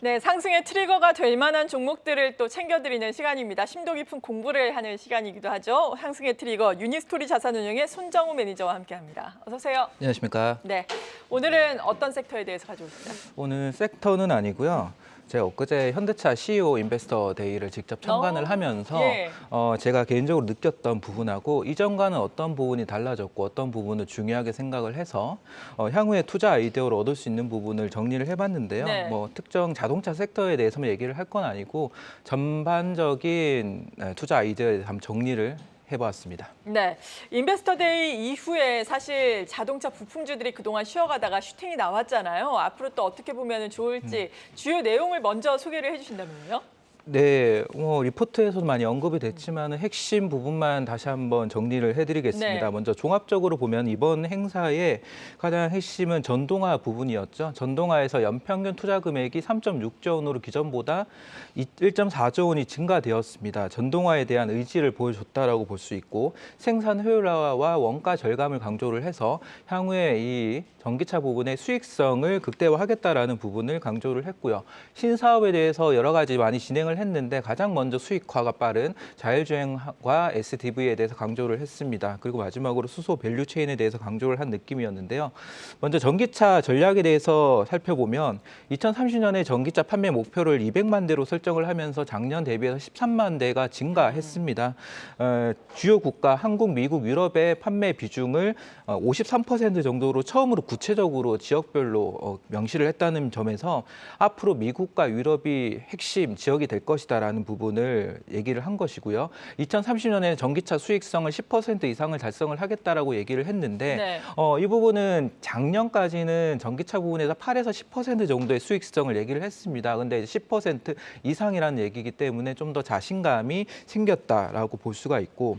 네, 상승의 트리거가 될 만한 종목들을 또 챙겨드리는 시간입니다. 심도 깊은 공부를 하는 시간이기도 하죠. 상승의 트리거 유니스토리 자산운용의 손정우 매니저와 함께합니다. 어서 오세요. 안녕하십니까. 네, 오늘은 어떤 섹터에 대해서 가져오셨나요? 오늘 섹터는 아니고요. 제가 엊그제 현대차 CEO 인베스터 데이를 직접 참관을 하면서 예. 제가 개인적으로 느꼈던 부분하고 이전과는 어떤 부분이 달라졌고 어떤 부분을 중요하게 생각을 해서 향후에 투자 아이디어로 얻을 수 있는 부분을 정리를 해봤는데요. 네. 뭐 특정 자동차 섹터에 대해서만 얘기를 할 건 아니고 전반적인 투자 아이디어에 대해서 한번 정리를 해보았습니다. 네, 인베스터데이 이후에 사실 자동차 부품주들이 그동안 쉬어가다가 슈팅이 나왔잖아요. 앞으로 또 어떻게 보면 좋을지 주요 내용을 먼저 소개를 해주신다면요? 네, 리포트에서도 많이 언급이 됐지만 핵심 부분만 다시 한번 정리를 해드리겠습니다. 네. 먼저 종합적으로 보면 이번 행사의 가장 핵심은 전동화 부분이었죠. 전동화에서 연평균 투자 금액이 3.6조 원으로 기존보다 1.4조 원이 증가되었습니다. 전동화에 대한 의지를 보여줬다라고 볼 수 있고 생산 효율화와 원가 절감을 강조를 해서 향후에 이 전기차 부분의 수익성을 극대화하겠다라는 부분을 강조를 했고요. 신사업에 대해서 여러 가지 많이 진행을 했는데 가장 먼저 수익화가 빠른 자율주행과 SDV에 대해서 강조를 했습니다. 그리고 마지막으로 수소 밸류체인에 대해서 강조를 한 느낌이었는데요. 먼저 전기차 전략에 대해서 살펴보면 2030년에 전기차 판매 목표를 200만 대로 설정을 하면서 작년 대비해서 13만 대가 증가했습니다. 주요 국가 한국, 미국, 유럽의 판매 비중을 53% 정도로 처음으로 구체적으로 지역별로 명시를 했다는 점에서 앞으로 미국과 유럽이 핵심 지역이 될 것이다라는 부분을 얘기를 한 것이고요. 2030년에 전기차 수익성을 10% 이상을 달성을 하겠다라고 얘기를 했는데 네. 이 부분은 작년까지는 전기차 부분에서 8에서 10% 정도의 수익성을 얘기를 했습니다. 근데 10% 이상이라는 얘기이기 때문에 좀 더 자신감이 생겼다라고 볼 수가 있고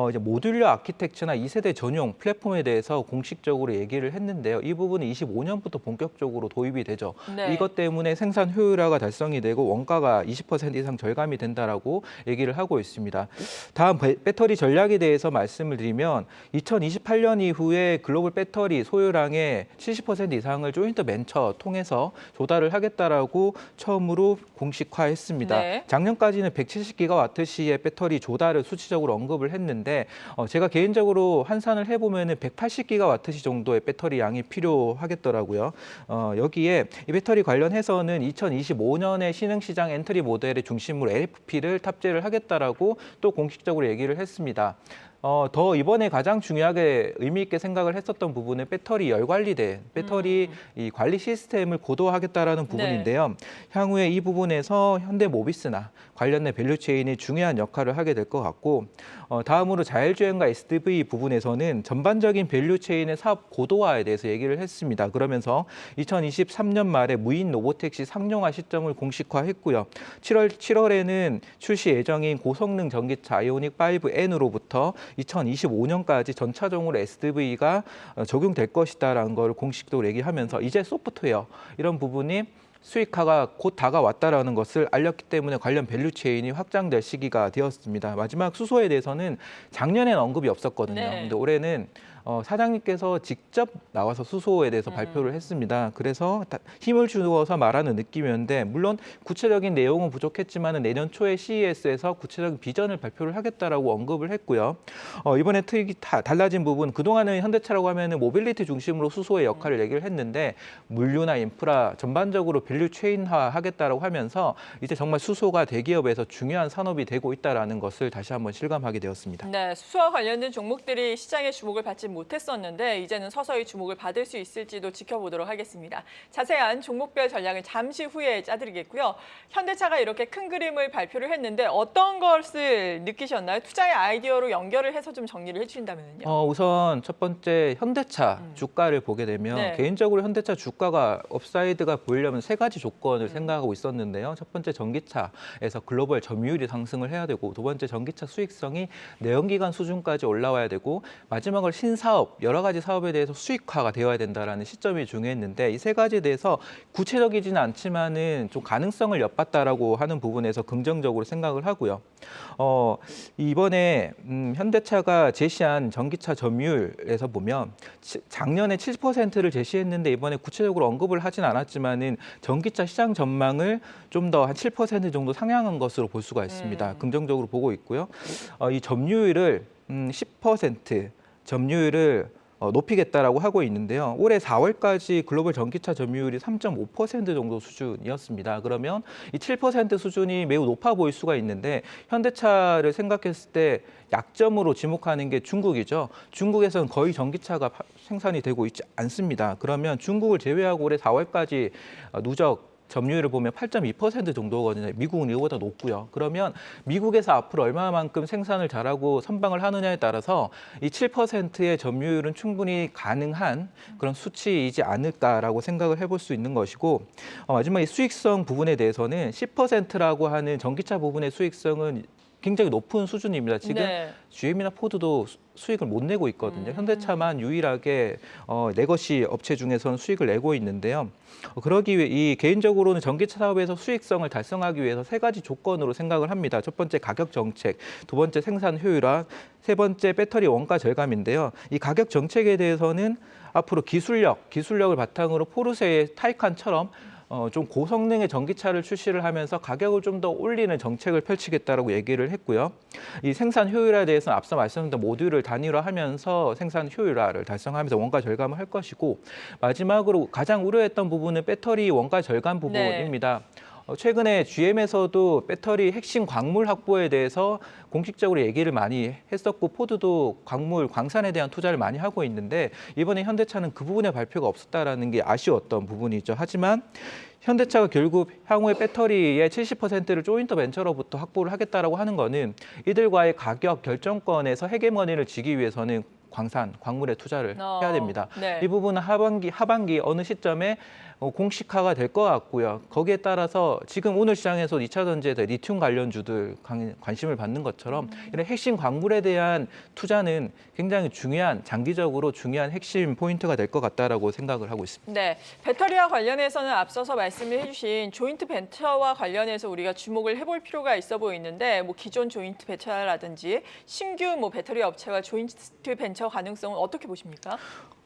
이제 모듈러 아키텍처나 2세대 전용 플랫폼에 대해서 공식적으로 얘기를 했는데요. 이 부분은 25년부터 본격적으로 도입이 되죠. 네. 이것 때문에 생산 효율화가 달성이 되고 원가가 20% 이상 절감이 된다라고 얘기를 하고 있습니다. 다음 배터리 전략에 대해서 말씀을 드리면 2028년 이후에 글로벌 배터리 소요량의 70% 이상을 조인트 벤처 통해서 조달을 하겠다라고 처음으로 공식화했습니다. 네. 작년까지는 170기가와트시의 배터리 조달을 수치적으로 언급을 했는데 제가 개인적으로 환산을 해보면 180기가와트시 정도의 배터리 양이 필요하겠더라고요. 여기에 이 배터리 관련해서는 2025년에 신흥시장 엔트리 모델의 중심으로 LFP를 탑재를 하겠다라고 또 공식적으로 얘기를 했습니다. 더 이번에 가장 중요하게 의미 있게 생각을 했었던 부분은 배터리 열 관리대, 배터리 이 관리 시스템을 고도화하겠다라는 부분인데요. 향후에 이 부분에서 현대모비스나 관련된 밸류체인이 중요한 역할을 하게 될 것 같고 다음으로 자율주행과 SDV 부분에서는 전반적인 밸류체인의 사업 고도화에 대해서 얘기를 했습니다. 그러면서 2023년 말에 무인 로보택시 상용화 시점을 공식화했고요. 7월에는 출시 예정인 고성능 전기차 아이오닉 5N으로부터 2025년까지 전차종으로 SDV가 적용될 것이다라는 걸 공식적으로 얘기하면서 이제 소프트웨어 이런 부분이 수익화가 곧 다가왔다라는 것을 알렸기 때문에 관련 밸류체인이 확장될 시기가 되었습니다. 마지막 수소에 대해서는 작년에는 언급이 없었거든요. 네. 근데 올해는 사장님께서 직접 나와서 수소에 대해서 발표를 했습니다. 그래서 힘을 주어서 말하는 느낌이었는데 물론 구체적인 내용은 부족했지만 내년 초에 CES에서 구체적인 비전을 발표를 하겠다라고 언급을 했고요. 이번에 특히 달라진 부분 그동안은 현대차라고 하면 모빌리티 중심으로 수소의 역할을 얘기를 했는데 물류나 인프라 전반적으로 밸류 체인화 하겠다라고 하면서 이제 정말 수소가 대기업에서 중요한 산업이 되고 있다라는 것을 다시 한번 실감하게 되었습니다. 네, 수소와 관련된 종목들이 시장의 주목을 받지 못했었는데 이제는 서서히 주목을 받을 수 있을지도 지켜보도록 하겠습니다. 자세한 종목별 전략을 잠시 후에 짜드리겠고요. 현대차가 이렇게 큰 그림을 발표를 했는데 어떤 것을 느끼셨나요? 투자의 아이디어로 연결을 해서 좀 정리를 해주신다면요. 우선 첫 번째 현대차 주가를 보게 되면 네. 개인적으로 현대차 주가가 업사이드가 보이려면 세 가지 조건을 생각하고 있었는데요. 첫 번째 전기차에서 글로벌 점유율이 상승을 해야 되고 두 번째 전기차 수익성이 내연기관 수준까지 올라와야 되고 마지막으로 신사 사업, 여러 가지 사업에 대해서 수익화가 되어야 된다라는 시점이 중요했는데 이 세 가지에 대해서 구체적이지는 않지만은 좀 가능성을 엿봤다라고 하는 부분에서 긍정적으로 생각을 하고요. 이번에 현대차가 제시한 전기차 점유율에서 보면 작년에 70%를 제시했는데 이번에 구체적으로 언급을 하진 않았지만은 전기차 시장 전망을 좀 더 한 7% 정도 상향한 것으로 볼 수가 있습니다. 긍정적으로 보고 있고요. 이 점유율을 10% 점유율을 높이겠다라고 하고 있는데요. 올해 4월까지 글로벌 전기차 점유율이 3.5% 정도 수준이었습니다. 그러면 이 7% 수준이 매우 높아 보일 수가 있는데 현대차를 생각했을 때 약점으로 지목하는 게 중국이죠. 중국에서는 거의 전기차가 생산이 되고 있지 않습니다. 그러면 중국을 제외하고 올해 4월까지 누적 점유율을 보면 8.2% 정도거든요. 미국은 이거보다 높고요. 그러면 미국에서 앞으로 얼마만큼 생산을 잘하고 선방을 하느냐에 따라서 이 7%의 점유율은 충분히 가능한 그런 수치이지 않을까라고 생각을 해볼 수 있는 것이고 마지막에 수익성 부분에 대해서는 10%라고 하는 전기차 부분의 수익성은 굉장히 높은 수준입니다. 지금 GM이나 포드도 수익을 못 내고 있거든요. 현대차만 유일하게 레거시 업체 중에서는 수익을 내고 있는데요. 그러기 위해 이 개인적으로는 전기차 사업에서 수익성을 달성하기 위해서 세 가지 조건으로 생각을 합니다. 첫 번째 가격 정책, 두 번째 생산 효율화, 세 번째 배터리 원가 절감인데요. 이 가격 정책에 대해서는 앞으로 기술력을 바탕으로 포르쉐의 타이칸처럼 좀 고성능의 전기차를 출시를 하면서 가격을 좀 더 올리는 정책을 펼치겠다라고 얘기를 했고요. 이 생산 효율화에 대해서는 앞서 말씀드린 모듈을 단일화하면서 생산 효율화를 달성하면서 원가 절감을 할 것이고 마지막으로 가장 우려했던 부분은 배터리 원가 절감 부분입니다. 최근에 GM에서도 배터리 핵심 광물 확보에 대해서 공식적으로 얘기를 많이 했었고 포드도 광산에 대한 투자를 많이 하고 있는데 이번에 현대차는 그 부분의 발표가 없었다라는 게 아쉬웠던 부분이죠. 하지만 현대차가 결국 향후에 배터리의 70%를 조인트 벤처로부터 확보를 하겠다라고 하는 거는 이들과의 가격 결정권에서 헤게모니를 쥐기 위해서는 광물에 투자를 해야 됩니다. 이 부분은 하반기 어느 시점에 공식화가 될 것 같고요. 거기에 따라서 지금 오늘 시장에서 2차 전지에 대해 리튬 관련주들 관심을 받는 것처럼 이런 핵심 광물에 대한 투자는 굉장히 장기적으로 중요한 핵심 포인트가 될 것 같다라고 생각을 하고 있습니다. 네, 배터리와 관련해서는 앞서서 말씀을 해주신 조인트 벤처와 관련해서 우리가 주목을 해볼 필요가 있어 보이는데 기존 조인트 벤처라든지 신규 배터리 업체와 조인트 벤처 가능성은 어떻게 보십니까?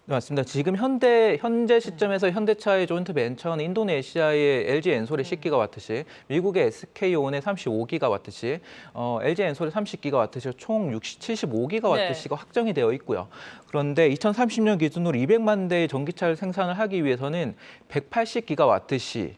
네, 맞습니다. 지금 현재 시점에서 현대차의 조인트 벤처는 인도네시아의 LG 엔솔의 10기가와트시, 미국의 SK온의 35기가와트시, LG 엔솔의 30기가와트시, 총 75기가와트시가 확정이 되어 있고요. 그런데 2030년 기준으로 200만 대의 전기차를 생산을 하기 위해서는 180기가와트시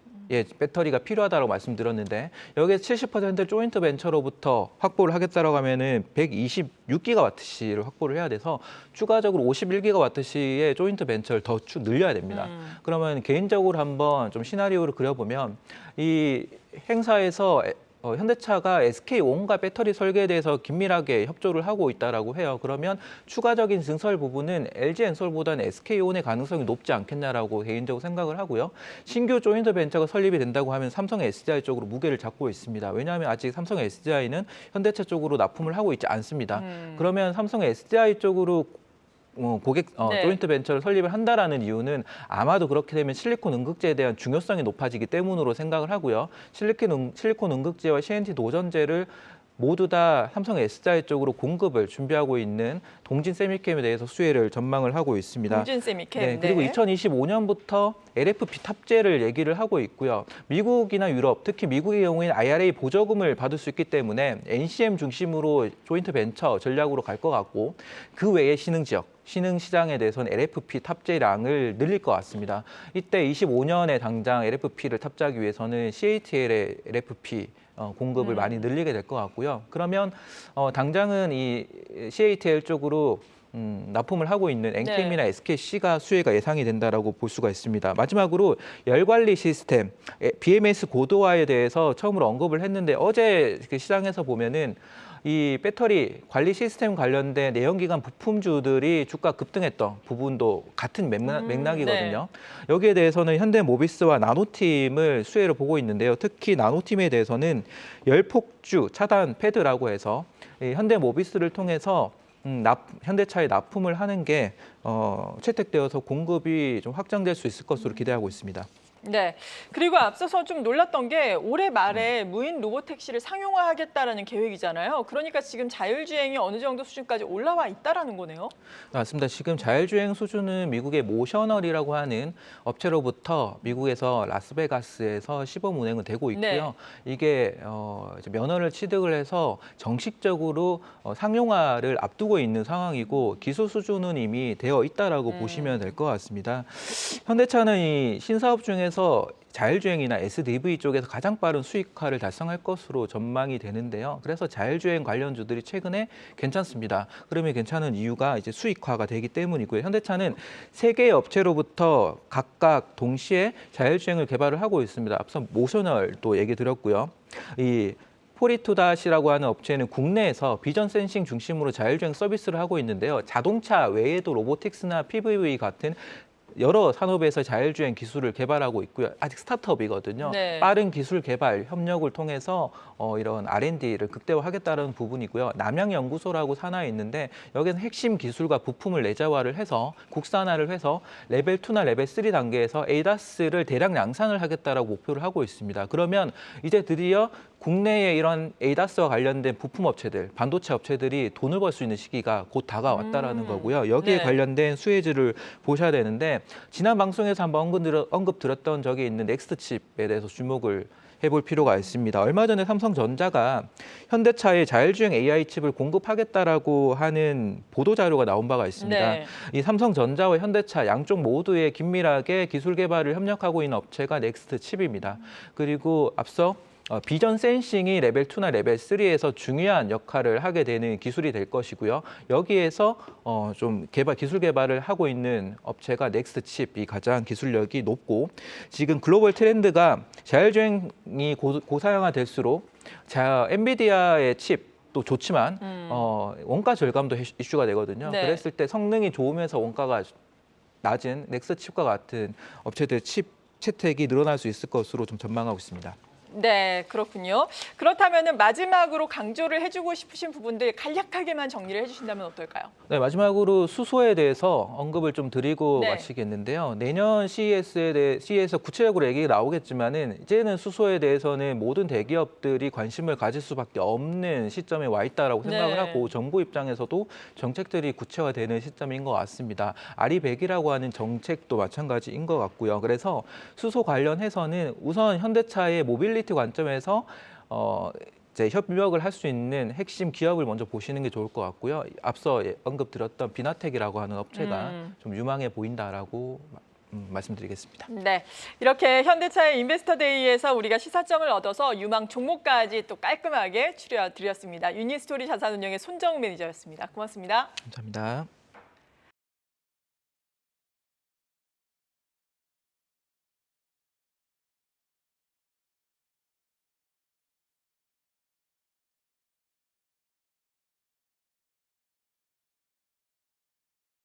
배터리가 필요하다고 말씀드렸는데 여기에 70%를 조인트 벤처로부터 확보를 하겠다라고 하면은 126기가와트시를 확보를 해야 돼서 추가적으로 51기가와트시의 조인트 벤처를 더 늘려야 됩니다. 그러면 개인적으로 한번 좀 시나리오를 그려보면 이 행사에서 현대차가 SK온과 배터리 설계에 대해서 긴밀하게 협조를 하고 있다라고 해요. 그러면 추가적인 증설 부분은 LG 엔솔보다는 SK온의 가능성이 높지 않겠냐라고 개인적으로 생각을 하고요. 신규 조인트 벤처가 설립이 된다고 하면 삼성 SDI 쪽으로 무게를 잡고 있습니다. 왜냐하면 아직 삼성 SDI는 현대차 쪽으로 납품을 하고 있지 않습니다. 그러면 삼성 SDI 쪽으로 조인트 벤처를 설립을 한다라는 이유는 아마도 그렇게 되면 실리콘 응급제에 대한 중요성이 높아지기 때문으로 생각을 하고요. 실리콘 응급제와 CNT 노전제를 모두 다 삼성 SDI 쪽으로 공급을 준비하고 있는 동진 세미캠에 대해서 수혜를 전망을 하고 있습니다. 동진 세미캠. 그리고 2025년부터 LFP 탑재를 얘기를 하고 있고요. 미국이나 유럽, 특히 미국의 경우에는 IRA 보조금을 받을 수 있기 때문에 NCM 중심으로 조인트 벤처 전략으로 갈 것 같고 그 외에 신흥 시장에 대해서는 LFP 탑재량을 늘릴 것 같습니다. 이때 25년에 당장 LFP를 탑재하기 위해서는 CATL의 LFP 공급을 많이 늘리게 될 것 같고요. 그러면 당장은 이 CATL 쪽으로 납품을 하고 있는 엔캠이나 SKC가 수혜가 예상이 된다라고 볼 수가 있습니다. 마지막으로 열관리 시스템, BMS 고도화에 대해서 처음으로 언급을 했는데 어제 그 시장에서 보면은 이 배터리 관리 시스템 관련된 내연기관 부품주들이 주가 급등했던 부분도 같은 맥락이거든요. 여기에 대해서는 현대모비스와 나노팀을 수혜를 보고 있는데요. 특히 나노팀에 대해서는 열폭주 차단 패드라고 해서 현대모비스를 통해서 현대차에 납품을 하는 게 채택되어서 공급이 좀 확장될 수 있을 것으로 기대하고 있습니다. 네. 그리고 앞서서 좀 놀랐던 게 올해 말에 무인 로보택시를 상용화하겠다라는 계획이잖아요. 그러니까 지금 자율주행이 어느 정도 수준까지 올라와 있다라는 거네요. 맞습니다. 지금 자율주행 수준은 미국의 모셔널이라고 하는 업체로부터 미국에서 라스베가스에서 시범 운행은 되고 있고요. 이게 이제 면허를 취득을 해서 정식적으로 상용화를 앞두고 있는 상황이고 기술 수준은 이미 되어 있다라고 보시면 될 것 같습니다. 현대차는 이 신사업 중에서 자율주행이나 SDV 쪽에서 가장 빠른 수익화를 달성할 것으로 전망이 되는데요. 그래서 자율주행 관련주들이 최근에 괜찮습니다. 그러면 괜찮은 이유가 이제 수익화가 되기 때문이고요. 현대차는 3개의 업체로부터 각각 동시에 자율주행을 개발을 하고 있습니다. 앞서 모셔널도 얘기 드렸고요. 이 포리투닷이라고 하는 업체는 국내에서 비전 센싱 중심으로 자율주행 서비스를 하고 있는데요. 자동차 외에도 로보틱스나 PVV 같은 여러 산업에서 자율주행 기술을 개발하고 있고요. 아직 스타트업이거든요. 빠른 기술 개발 협력을 통해서 이런 R&D를 극대화하겠다는 부분이고요. 남양연구소라고 산하에 있는데 여기는 핵심 기술과 부품을 내재화를 해서 국산화를 해서 레벨 2나 레벨 3 단계에서 ADAS를 대량 양산을 하겠다라고 목표를 하고 있습니다. 그러면 이제 드디어 국내에 이런 ADAS와 관련된 부품 업체들, 반도체 업체들이 돈을 벌 수 있는 시기가 곧 다가왔다라는 거고요. 여기에 관련된 수혜주를 보셔야 되는데 지난 방송에서 한번 언급 드렸던 적이 있는 넥스트 칩에 대해서 주목을 해볼 필요가 있습니다. 얼마 전에 삼성전자가 현대차에 자율주행 AI 칩을 공급하겠다라고 하는 보도 자료가 나온 바가 있습니다. 이 삼성전자와 현대차 양쪽 모두에 긴밀하게 기술 개발을 협력하고 있는 업체가 넥스트 칩입니다. 그리고 앞서 비전 센싱이 레벨 2나 레벨 3에서 중요한 역할을 하게 되는 기술이 될 것이고요. 여기에서 좀 기술 개발을 하고 있는 업체가 넥스트 칩이 가장 기술력이 높고 지금 글로벌 트렌드가 자율주행이 고사양화될수록 엔비디아의 칩도 좋지만 원가 절감도 이슈가 되거든요. 그랬을 때 성능이 좋으면서 원가가 낮은 넥스트 칩과 같은 업체들 칩 채택이 늘어날 수 있을 것으로 좀 전망하고 있습니다. 네, 그렇군요. 그렇다면 마지막으로 강조를 해주고 싶으신 부분들 간략하게만 정리를 해주신다면 어떨까요? 네, 마지막으로 수소에 대해서 언급을 좀 드리고 마치겠는데요. 내년 CES에서 구체적으로 얘기가 나오겠지만은 이제는 수소에 대해서는 모든 대기업들이 관심을 가질 수밖에 없는 시점에 와 있다라고 생각을 하고 정부 입장에서도 정책들이 구체화되는 시점인 것 같습니다. 아리백이라고 하는 정책도 마찬가지인 것 같고요. 그래서 수소 관련해서는 우선 현대차의 모빌리티 관점에서 이제 협력을 할 수 있는 핵심 기업을 먼저 보시는 게 좋을 것 같고요. 앞서 언급드렸던 비나텍이라고 하는 업체가 좀 유망해 보인다라고 말씀드리겠습니다. 네, 이렇게 현대차의 인베스터데이에서 우리가 시사점을 얻어서 유망 종목까지 또 깔끔하게 추려드렸습니다. 유니스토리 자산운용의 손정우 매니저였습니다. 고맙습니다. 감사합니다.